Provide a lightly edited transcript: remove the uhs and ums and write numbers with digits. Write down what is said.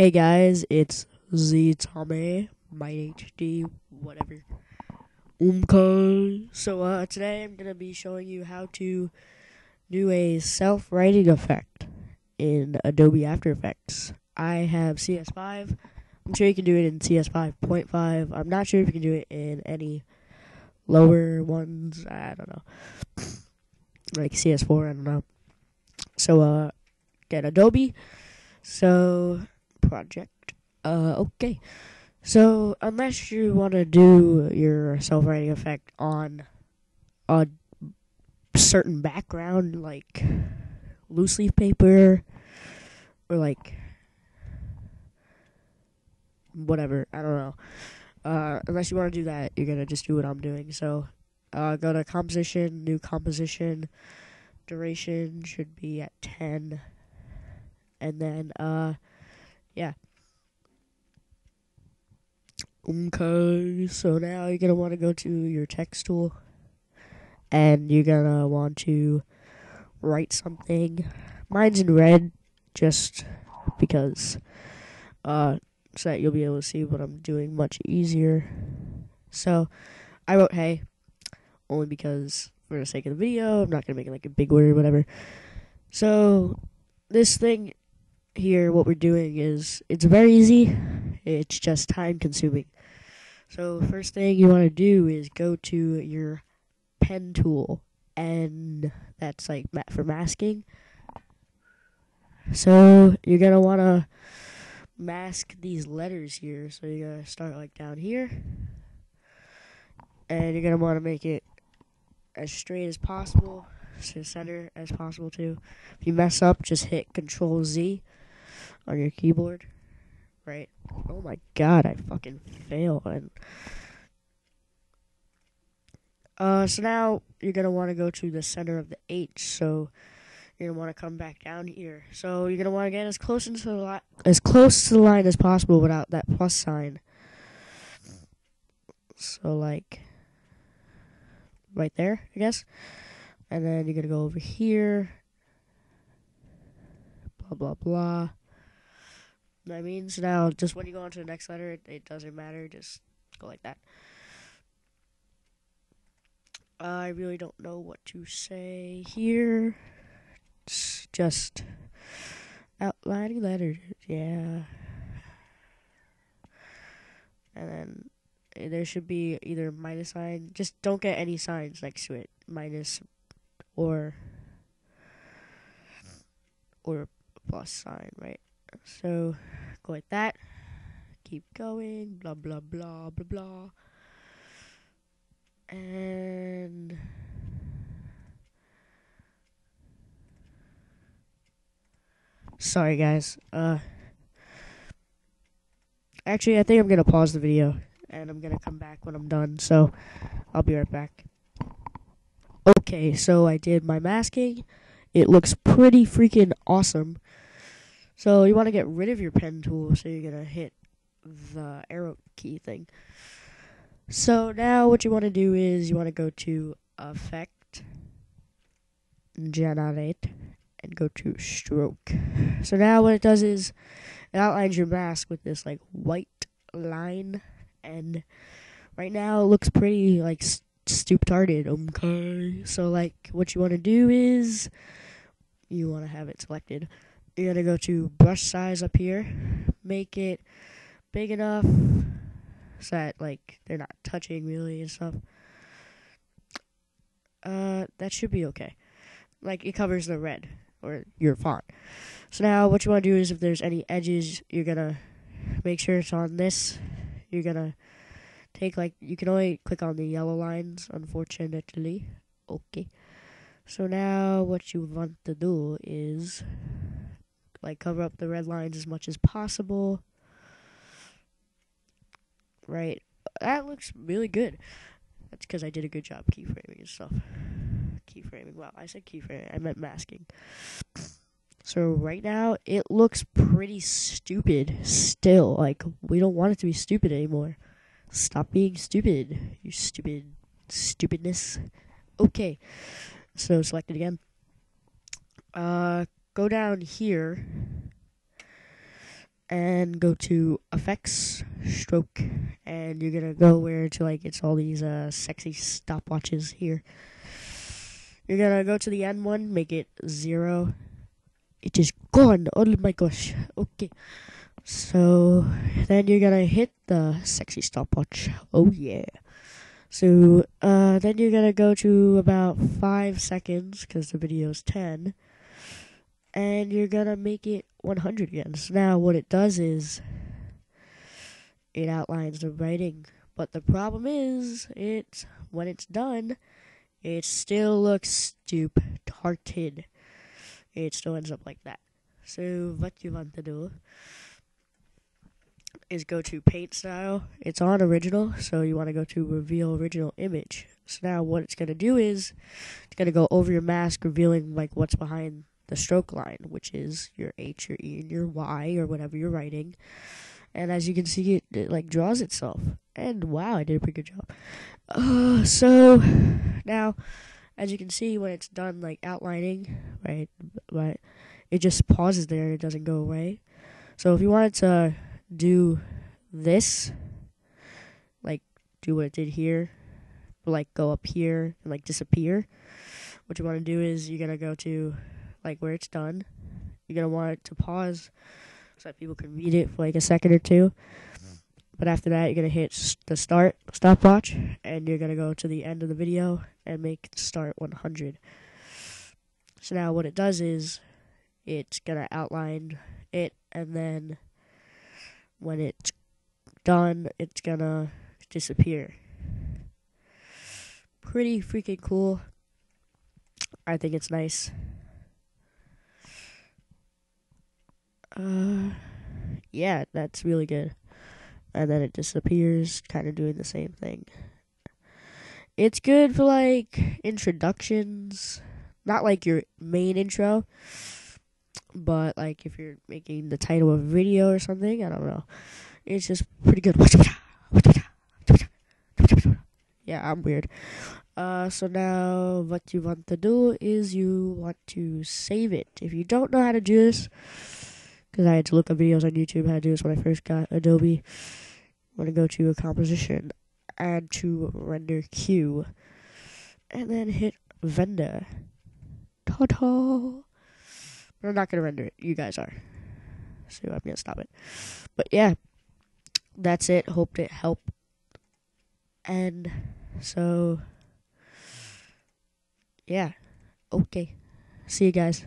Hey guys, it's Z Tommy, my HD, whatever. Today I'm gonna be showing you how to do a self-writing effect in Adobe After Effects. I have CS5. I'm sure you can do it in CS5.5. I'm not sure if you can do it in any lower ones. I don't know, like CS4. I don't know. Get Adobe. Project. Okay. So, unless you want to do your self-writing effect on a certain background, like loose leaf paper, or like whatever, I don't know. Unless you want to do that, you're gonna just do what I'm doing. So, go to composition, new composition, duration should be at 10, and then, yeah. Okay, so now you're gonna want to go to your text tool, and you're gonna want to write something. Mine's in red, just because, so that you'll be able to see what I'm doing much easier. So, I wrote hey, only because, for the sake of the video, I'm not gonna make it like a big word or whatever. So, this thing here, what we're doing is, it's very easy, it's just time consuming. So first thing you want to do is go to your pen tool, and that's like for masking. So you're going to want to mask these letters here. So you're going to start like down here, and you're going to want to make it as straight as possible, to the center as possible too. If you mess up, just hit Control Z on your keyboard. Right. Oh my god, I fucking failed. So now you're gonna want to go to the center of the H. So you're gonna want to come back down here. So you're gonna want to get as close to the line as possible without that plus sign. So like right there, I guess. And then you're gonna go over here. Blah blah blah. That means now, just when you go on to the next letter, it doesn't matter. Just go like that. I really don't know what to say here. It's just outlining letters, yeah. And then there should be either minus sign. Just don't get any signs next to it. Minus or plus sign, right? So go like that. Keep going. Blah blah blah blah blah. And sorry guys. Actually, I think I'm gonna pause the video, and I'm gonna come back when I'm done. So I'll be right back. Okay, so I did my masking. It looks pretty freaking awesome. So you want to get rid of your pen tool, so you're going to hit the arrow key thing. So now what you want to do is you want to go to Effect, Generate, and go to Stroke. So now what it does is it outlines your mask with this like white line, and right now it looks pretty like stupid-tarded. Okay, so like what you want to do is you want to have it selected. You're going to go to brush size up here, make it big enough so that like they're not touching really and stuff. That should be okay. Like it covers the red or your font. So now what you want to do is if there's any edges, you're going to make sure it's on this. You're going to take like, you can only click on the yellow lines, unfortunately. Okay. So now what you want to do is like cover up the red lines as much as possible. Right. That looks really good. That's because I did a good job keyframing and stuff. Keyframing. Wow, I said keyframing. I meant masking. So right now, it looks pretty stupid still. Like, we don't want it to be stupid anymore. Stop being stupid, you stupidness. Okay. So select it again. Go down here, and go to effects, stroke, and you're gonna go where to like it's all these sexy stopwatches here. You're gonna go to the end one, make it 0. It is gone. Oh my gosh. Okay. So then you're gonna hit the sexy stopwatch. Oh yeah. So then you're gonna go to about 5 seconds because the video's 10, and you're gonna make it 100 again. So now what it does is it outlines the writing, but the problem is when it's done, it still looks stupid. It still ends up like that. So what you want to do is go to paint style. It's on original, so you want to go to reveal original image. So now what it's going to do is it's going to go over your mask, revealing like what's behind the stroke line, which is your H, your E, and your Y, or whatever you're writing. And as you can see, it like draws itself. And wow, I did a pretty good job. So now, as you can see, when it's done like outlining, right, it just pauses there. It doesn't go away. So if you wanted to do this, like do what it did here, but like go up here and like disappear, what you want to do is you're gonna go to like where it's done. You're gonna want it to pause so that people can read it for like a second or two. But after that, you're gonna hit the stopwatch, and you're gonna go to the end of the video and make start 100. So now what it does is it's gonna outline it, and then when it's done, it's gonna disappear. Pretty freaking cool. I think it's nice. Yeah, that's really good. And then it disappears, kind of doing the same thing. It's good for like introductions, not like your main intro, but like if you're making the title of a video or something, I don't know. It's just pretty good. Yeah, I'm weird. So now what you want to do is you want to save it. If you don't know how to do this, because I had to look up videos on YouTube how to do this when I first got Adobe, I'm going to go to a composition, add to render queue, and then hit render. Ta-da! But I'm not going to render it. You guys are. So I'm going to stop it. But yeah, that's it. Hope it helped. And so, yeah. Okay. See you guys.